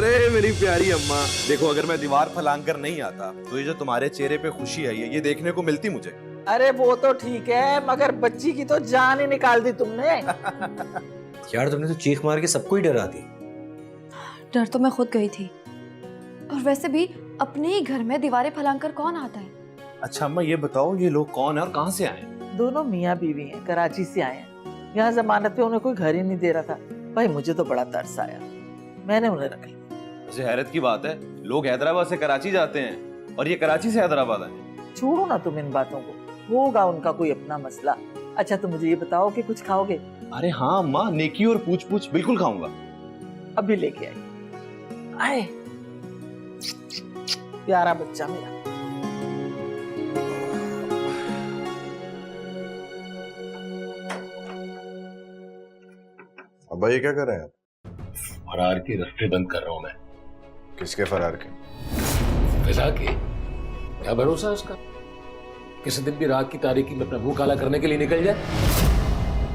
अरे मेरी प्यारी अम्मा, देखो अगर मैं दीवार फलांग कर नहीं आता तो ये जो तुम्हारे चेहरे पे खुशी आई है ये देखने को मिलती मुझे। अरे वो तो ठीक है, मगर बच्ची की तो जान ही निकाल दी तुमने। यार तुमने तो चीख मार के सबको ही डरा दी। डर तो मैं खुद गई थी, और वैसे भी अपने ही घर में दीवारें फलांग कर कौन आता है? अच्छा अम्मा ये बताओ ये लोग कौन है और कहाँ से आए हैं? दोनों मियाँ बीवी हैं, कराची से आए हैं। यहाँ जमानत पे उन्हें कोई घर ही नहीं दे रहा था। भाई मुझे तो बड़ा तरस आया, मैंने उन्हें रख लिया। वैसे हैरत की बात है, लोग हैदराबाद से कराची जाते हैं और ये कराची से हैदराबाद आए। छोड़ो ना तुम इन बातों को, होगा उनका कोई अपना मसला। अच्छा तुम मुझे ये बताओ कि कुछ खाओगे? अरे हाँ अम्मा, नेकी और पूछ पूछ बिल्कुल खाऊंगा। अभी लेके आई। आए प्यारा बच्चा मेरा। अब्बा ये क्या कर रहे हैं आप? फरार के रास्ते बंद कर रहा हूं मैं। किसके फरार के? फिजा के। क्या भरोसा है उसका, किसी दिन भी रात की तारीकी में अपना मुंह काला करने के लिए निकल जाए।